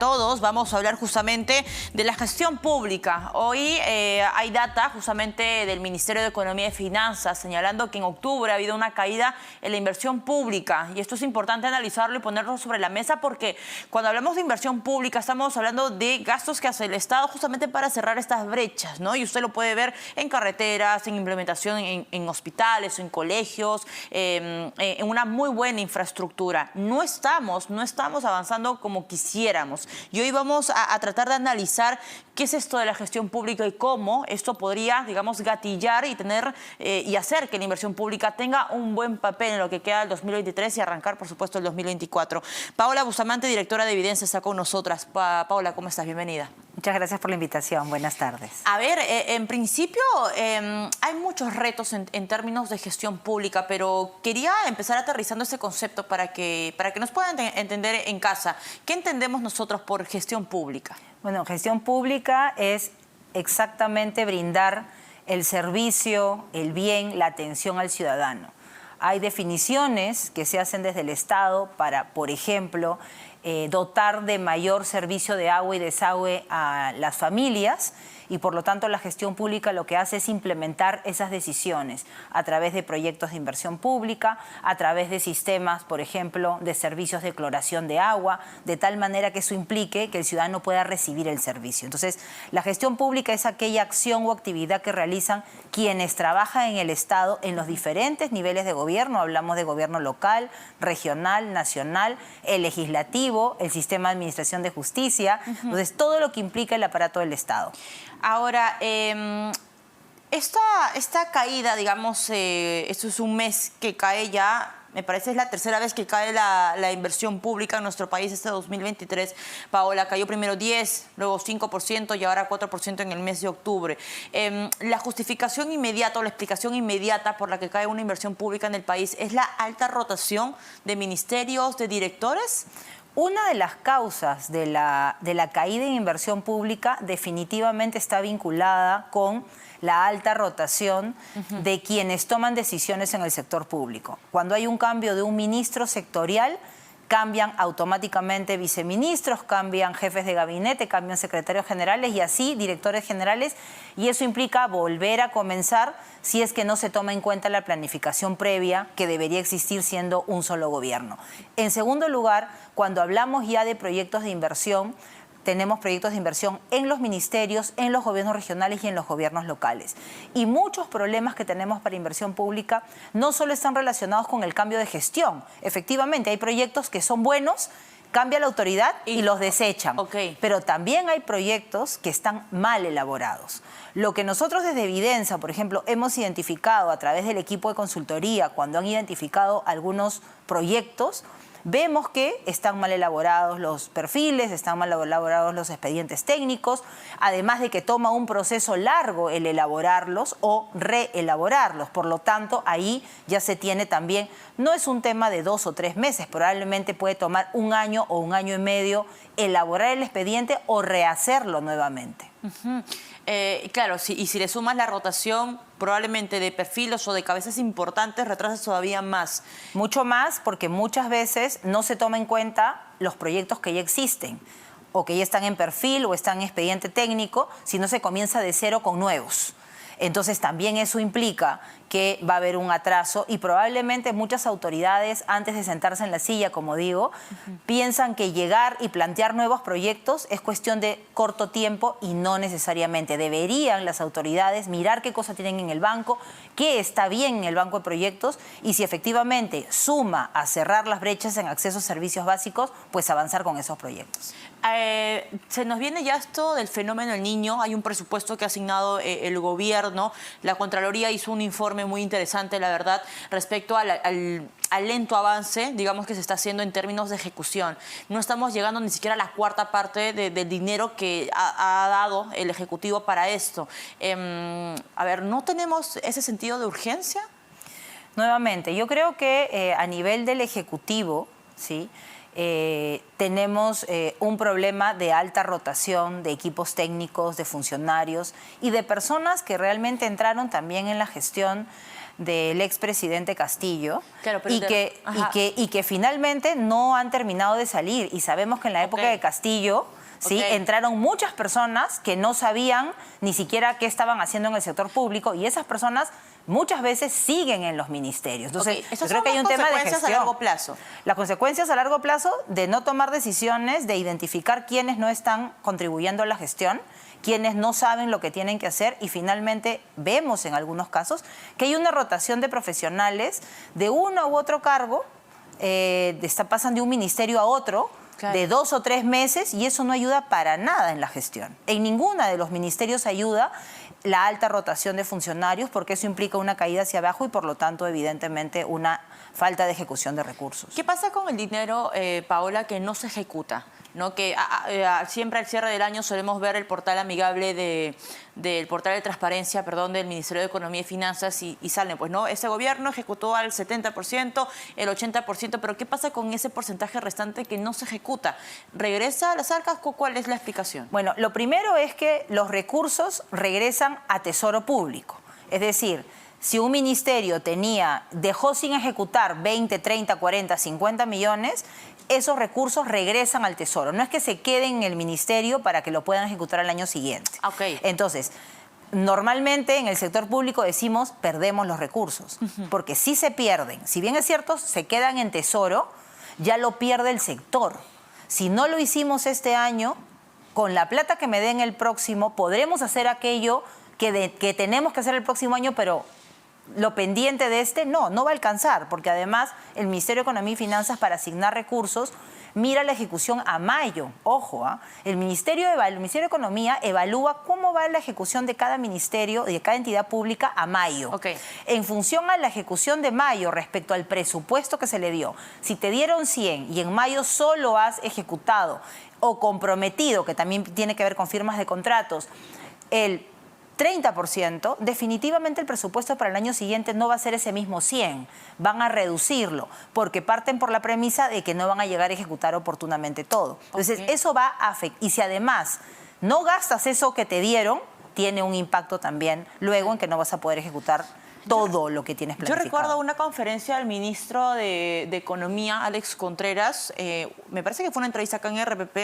Todos vamos a hablar justamente de la gestión pública. Hoy hay data justamente del Ministerio de Economía y Finanzas señalando que en octubre ha habido una caída en la inversión pública. Y esto es importante analizarlo y ponerlo sobre la mesa porque cuando hablamos de inversión pública estamos hablando de gastos que hace el Estado justamente para cerrar estas brechas, ¿no? Y usted lo puede ver en carreteras, en implementación en hospitales, en colegios, en una muy buena infraestructura. No estamos avanzando como quisiéramos. Y hoy vamos a tratar de analizar qué es esto de la gestión pública y cómo esto podría, digamos, gatillar y tener y hacer que la inversión pública tenga un buen papel en lo que queda del 2023 y arrancar, por supuesto, el 2024. Paola Bustamante, directora de Evidencia, está con nosotras. Paola, ¿cómo estás? Bienvenida. Muchas gracias por la invitación. Buenas tardes. A ver, en principio hay muchos retos en términos de gestión pública, pero quería empezar aterrizando este concepto para que nos puedan entender en casa. ¿Qué entendemos nosotros por gestión pública? Bueno, gestión pública es exactamente brindar el servicio, el bien, la atención al ciudadano. Hay definiciones que se hacen desde el Estado para, por ejemplo, dotar de mayor servicio de agua y desagüe a las familias y por lo tanto la gestión pública lo que hace es implementar esas decisiones a través de proyectos de inversión pública, a través de sistemas, por ejemplo, de servicios de cloración de agua, de tal manera que eso implique que el ciudadano pueda recibir el servicio. Entonces, la gestión pública es aquella acción o actividad que realizan quienes trabajan en el Estado en los diferentes niveles de gobierno. Hablamos de gobierno local, regional, nacional, el legislativo, el sistema de administración de justicia. Entonces, todo lo que implica el aparato del Estado. Ahora, esta caída, digamos, esto es un mes que cae ya, me parece es la tercera vez que cae la inversión pública en nuestro país este 2023. Paola, cayó primero 10, luego 5% y ahora 4% en el mes de octubre. La justificación inmediata o la explicación inmediata por la que cae una inversión pública en el país es la alta rotación de ministerios, de directores. Una de las causas de la caída en inversión pública definitivamente está vinculada con la alta rotación de quienes toman decisiones en el sector público. Cuando hay un cambio de un ministro sectorial, cambian automáticamente viceministros, cambian jefes de gabinete, cambian secretarios generales y así directores generales, y eso implica volver a comenzar si es que no se toma en cuenta la planificación previa que debería existir siendo un solo gobierno. En segundo lugar, cuando hablamos ya de proyectos de inversión, tenemos proyectos de inversión en los ministerios, en los gobiernos regionales y en los gobiernos locales. Y muchos problemas que tenemos para inversión pública no solo están relacionados con el cambio de gestión. Efectivamente, hay proyectos que son buenos, cambia la autoridad y los desechan. Pero también hay proyectos que están mal elaborados. Lo que nosotros desde Evidencia, por ejemplo, hemos identificado a través del equipo de consultoría, cuando han identificado algunos proyectos, vemos que están mal elaborados los perfiles, están mal elaborados los expedientes técnicos, además de que toma un proceso largo el elaborarlos o reelaborarlos. Por lo tanto, ahí ya se tiene también, no es un tema de 2 o 3 meses, probablemente puede tomar 1 año o 1 año y medio elaborar el expediente o rehacerlo nuevamente. Claro, y si le sumas la rotación probablemente de perfiles o de cabezas importantes, retrasas todavía más. Mucho más porque muchas veces no se toma en cuenta los proyectos que ya existen o que ya están en perfil o están en expediente técnico, sino se comienza de cero con nuevos. Entonces también eso implica que va a haber un atraso y probablemente muchas autoridades, antes de sentarse en la silla, como digo, piensan que llegar y plantear nuevos proyectos es cuestión de corto tiempo y no necesariamente. Deberían las autoridades mirar qué cosa tienen en el banco, qué está bien en el banco de proyectos y si efectivamente suma a cerrar las brechas en acceso a servicios básicos, pues avanzar con esos proyectos. Se nos viene ya esto del fenómeno del Niño. Hay un presupuesto que ha asignado el gobierno. La Contraloría hizo un informe muy interesante, la verdad, respecto al lento avance, digamos, que se está haciendo en términos de ejecución. No estamos llegando ni siquiera a la cuarta parte del dinero que ha dado el Ejecutivo para esto. A ver, ¿no tenemos ese sentido de urgencia? Nuevamente, yo creo que a nivel del Ejecutivo, ¿sí?, tenemos un problema de alta rotación de equipos técnicos, de funcionarios y de personas que realmente entraron también en la gestión del expresidente Castillo, Claro, pero y que finalmente no han terminado de salir. Y sabemos que en la época de Castillo, ¿sí? Entraron muchas personas que no sabían ni siquiera qué estaban haciendo en el sector público, y esas personas muchas veces siguen en los ministerios. Entonces, yo creo que hay un tema de gestión. A largo plazo. Las consecuencias a largo plazo de no tomar decisiones, de identificar quiénes no están contribuyendo a la gestión, quienes no saben lo que tienen que hacer, y finalmente vemos en algunos casos que hay una rotación de profesionales de uno u otro cargo, pasan de un ministerio a otro, de 2 o 3 meses, y eso no ayuda para nada en la gestión. En ninguna de los ministerios ayuda la alta rotación de funcionarios, porque eso implica una caída hacia abajo y por lo tanto evidentemente una falta de ejecución de recursos. ¿Qué pasa con el dinero, Paola, que no se ejecuta? ¿No? Que siempre al cierre del año solemos ver el portal amigable del portal de transparencia, del Ministerio de Economía y Finanzas, y salen, pues, ¿no? Ese gobierno ejecutó al 70%, el 80%, pero ¿qué pasa con ese porcentaje restante que no se ejecuta? ¿Regresa a las arcas? ¿Cuál es la explicación? Bueno, lo primero es que los recursos regresan a Tesoro Público. Es decir, si un ministerio dejó sin ejecutar 20, 30, 40, 50 millones, esos recursos regresan al Tesoro. No es que se queden en el ministerio para que lo puedan ejecutar al año siguiente. Entonces, normalmente en el sector público decimos perdemos los recursos, porque si se pierden, si bien es cierto, se quedan en Tesoro, ya lo pierde el sector. Si no lo hicimos este año, con la plata que me den el próximo, podremos hacer aquello que tenemos que hacer el próximo año, pero lo pendiente de no va a alcanzar, porque además el Ministerio de Economía y Finanzas, para asignar recursos, mira la ejecución a mayo. Ojo, el Ministerio de Economía evalúa cómo va la ejecución de cada ministerio, de cada entidad pública a mayo. En función a la ejecución de mayo respecto al presupuesto que se le dio, si te dieron 100 y en mayo solo has ejecutado o comprometido, que también tiene que ver con firmas de contratos, el 30%, definitivamente el presupuesto para el año siguiente no va a ser ese mismo 100, van a reducirlo, porque parten por la premisa de que no van a llegar a ejecutar oportunamente todo. Entonces, eso va a afectar. Y si además no gastas eso que te dieron, tiene un impacto también luego en que no vas a poder ejecutar todo lo que tienes planificado. Yo recuerdo una conferencia del ministro de Economía, Alex Contreras, me parece que fue una entrevista acá en RPP,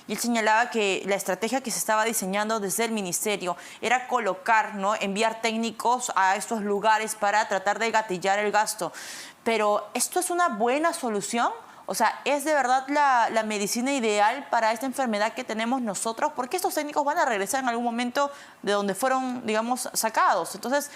y él señalaba que la estrategia que se estaba diseñando desde el ministerio era colocar, ¿no?, enviar técnicos a estos lugares para tratar de gatillar el gasto. Pero, ¿esto es una buena solución? O sea, ¿es de verdad la medicina ideal para esta enfermedad que tenemos nosotros? Porque estos técnicos van a regresar en algún momento de donde fueron, digamos, sacados. Entonces,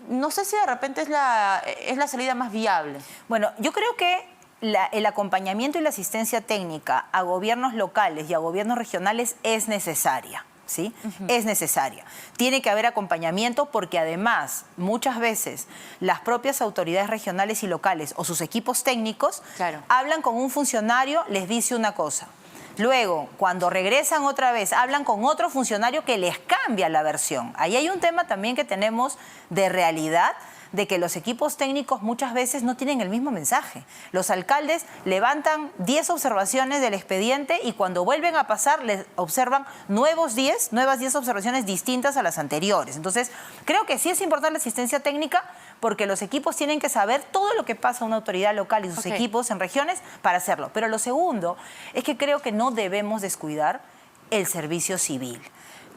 no sé si de repente es la salida más viable. Bueno, yo creo que el acompañamiento y la asistencia técnica a gobiernos locales y a gobiernos regionales es necesaria. ¿Sí? Es necesaria. Tiene que haber acompañamiento, porque además muchas veces las propias autoridades regionales y locales o sus equipos técnicos hablan con un funcionario, les dice una cosa. Luego, cuando regresan otra vez, hablan con otro funcionario que les cambia la versión. Ahí hay un tema también que tenemos de realidad, de que los equipos técnicos muchas veces no tienen el mismo mensaje. Los alcaldes levantan 10 observaciones del expediente y cuando vuelven a pasar les observan nuevas 10 observaciones distintas a las anteriores. Entonces, creo que sí es importante la asistencia técnica, porque los equipos tienen que saber todo lo que pasa a una autoridad local y sus equipos en regiones para hacerlo. Pero lo segundo es que creo que no debemos descuidar el servicio civil.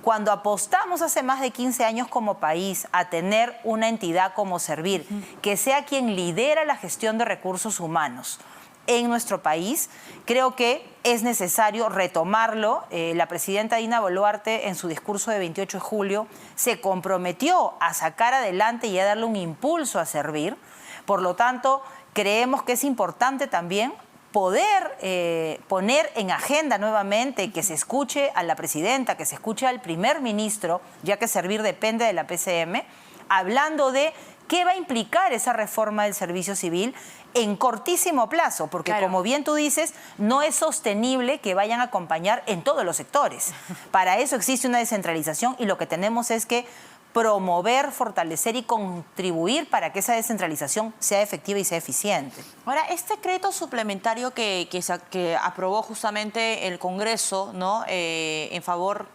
Cuando apostamos hace más de 15 años como país a tener una entidad como Servir, que sea quien lidera la gestión de recursos humanos en nuestro país, creo que es necesario retomarlo. La presidenta Dina Boluarte, en su discurso de 28 de julio, se comprometió a sacar adelante y a darle un impulso a Servir. Por lo tanto, creemos que es importante también poder poner en agenda nuevamente, que se escuche a la presidenta, que se escuche al primer ministro, ya que Servir depende de la PCM, hablando de qué va a implicar esa reforma del servicio civil en cortísimo plazo, porque como bien tú dices, no es sostenible que vayan a acompañar en todos los sectores. Para eso existe una descentralización, y lo que tenemos es que promover, fortalecer y contribuir para que esa descentralización sea efectiva y sea eficiente. Ahora, este crédito suplementario que aprobó justamente el Congreso, ¿no?, en favor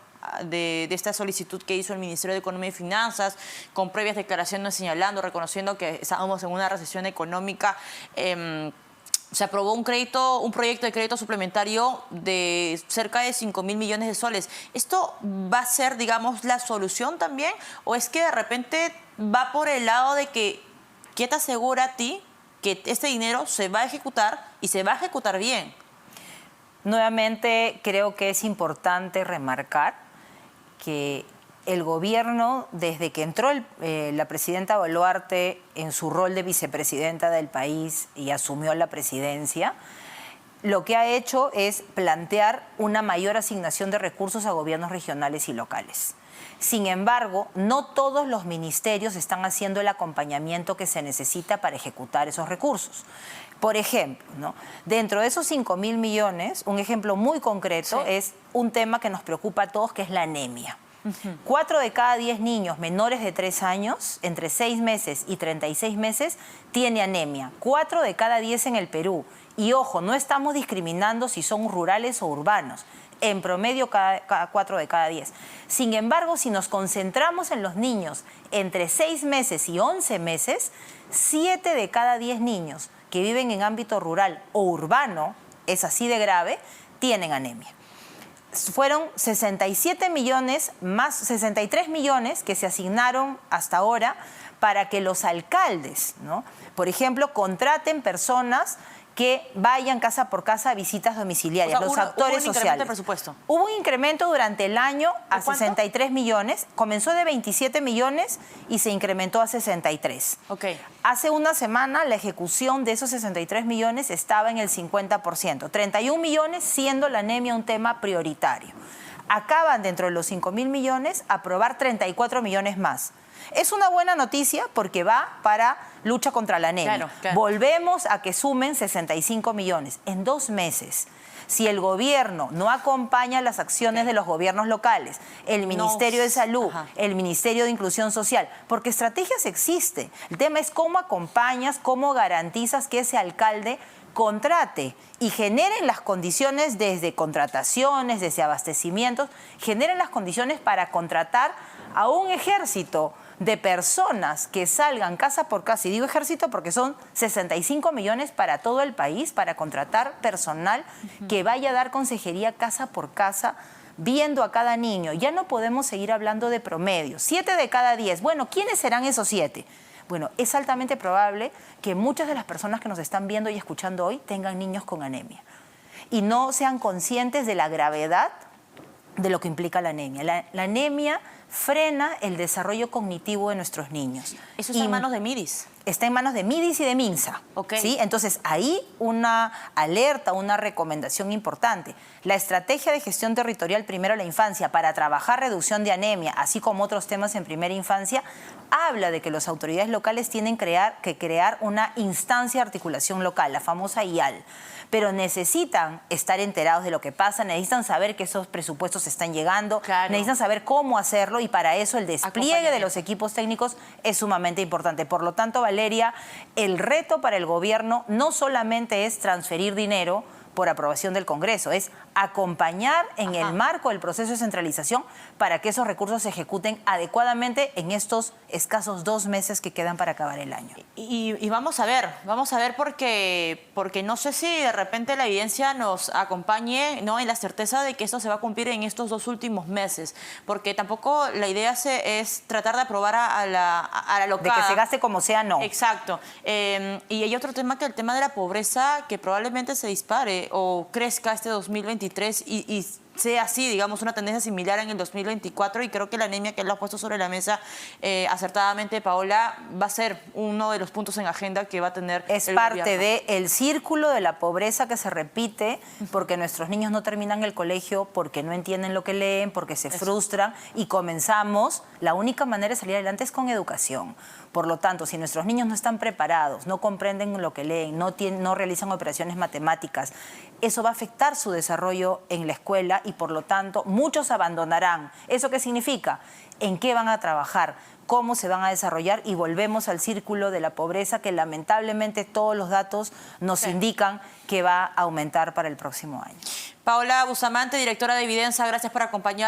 esta solicitud que hizo el Ministerio de Economía y Finanzas, con previas declaraciones señalando, reconociendo que estábamos en una recesión económica. Se aprobó un proyecto de crédito suplementario de cerca de 5.000 millones de soles. ¿Esto va a ser, digamos, la solución también? ¿O es que de repente va por el lado de que, ¿qué te asegura a ti que este dinero se va a ejecutar y se va a ejecutar bien? Nuevamente, creo que es importante remarcar que el gobierno, desde que entró la presidenta Boluarte en su rol de vicepresidenta del país y asumió la presidencia, lo que ha hecho es plantear una mayor asignación de recursos a gobiernos regionales y locales. Sin embargo, no todos los ministerios están haciendo el acompañamiento que se necesita para ejecutar esos recursos. Por ejemplo, ¿no?, dentro de esos 5.000 millones, un ejemplo muy concreto es un tema que nos preocupa a todos, que es la anemia. 4 de cada 10 niños menores de 3 años, entre 6 meses y 36 meses, tiene anemia. 4 de cada 10 en el Perú. Y ojo, no estamos discriminando si son rurales o urbanos. En promedio, cada 4 de cada 10. Sin embargo, si nos concentramos en los niños entre 6 meses y 11 meses, 7 de cada 10 niños que viven en ámbito rural o urbano, es así de grave, tienen anemia. Fueron 67 millones más 63 millones que se asignaron hasta ahora para que los alcaldes, ¿no?, por ejemplo, contraten personas que vayan casa por casa a visitas domiciliarias, los actores sociales. ¿Hubo un incremento de presupuesto? Hubo un incremento durante el año a 63 millones, comenzó de 27 millones y se incrementó a 63. Hace una semana la ejecución de esos 63 millones estaba en el 50%, 31 millones siendo la anemia un tema prioritario. Acaban dentro de los 5.000 millones aprobar 34 millones más. Es una buena noticia porque va para lucha contra la anemia. Volvemos a que sumen 65 millones en 2 meses. Si el gobierno no acompaña las acciones de los gobiernos locales, el Ministerio de Salud, el Ministerio de Inclusión Social, porque estrategias existen. El tema es cómo acompañas, cómo garantizas que ese alcalde contrate y generen las condiciones desde contrataciones, desde abastecimientos, generen las condiciones para contratar a un ejército de personas que salgan casa por casa. Y digo ejército porque son 65 millones para todo el país, para contratar personal que vaya a dar consejería casa por casa, viendo a cada niño. Ya no podemos seguir hablando de promedio. 7 de cada 10. Bueno, ¿quiénes serán esos 7? Bueno, es altamente probable que muchas de las personas que nos están viendo y escuchando hoy tengan niños con anemia y no sean conscientes de la gravedad de lo que implica la anemia. La anemia frena el desarrollo cognitivo de nuestros niños. ¿Eso está en manos de MIDIS? Está en manos de MIDIS y de MINSA. ¿Sí? Entonces, ahí una alerta, una recomendación importante. La estrategia de gestión territorial primero a la infancia para trabajar reducción de anemia, así como otros temas en primera infancia, habla de que las autoridades locales tienen que crear una instancia de articulación local, la famosa IAL. Pero necesitan estar enterados de lo que pasa, necesitan saber que esos presupuestos están llegando, necesitan saber cómo hacerlo y para eso el despliegue de los equipos técnicos es sumamente importante. Por lo tanto, Valeria, el reto para el gobierno no solamente es transferir dinero por aprobación del Congreso, es acompañar en el marco del proceso de centralización para que esos recursos se ejecuten adecuadamente en estos escasos 2 meses que quedan para acabar el año. Y vamos a ver porque no sé si de repente la evidencia nos acompañe, ¿no?, en la certeza de que esto se va a cumplir en estos 2 últimos meses, porque tampoco la idea es tratar de aprobar a la locada. De que se gaste como sea, no. Exacto. Y hay otro tema, que el tema de la pobreza, que probablemente se dispare o crezca este 2023 y sea así, digamos, una tendencia similar en el 2024, y creo que la anemia que él ha puesto sobre la mesa acertadamente, Paola, va a ser uno de los puntos en agenda que va a tener el gobierno. Es parte del círculo de la pobreza que se repite porque nuestros niños no terminan el colegio, porque no entienden lo que leen, porque se frustran y comenzamos, la única manera de salir adelante es con educación. Por lo tanto, si nuestros niños no están preparados, no comprenden lo que leen, no realizan operaciones matemáticas, eso va a afectar su desarrollo en la escuela y por lo tanto muchos abandonarán. ¿Eso qué significa? ¿En qué van a trabajar? ¿Cómo se van a desarrollar? Y volvemos al círculo de la pobreza que lamentablemente todos los datos nos indican que va a aumentar para el próximo año. Paola Bustamante, directora de Evidenza, gracias por acompañarnos.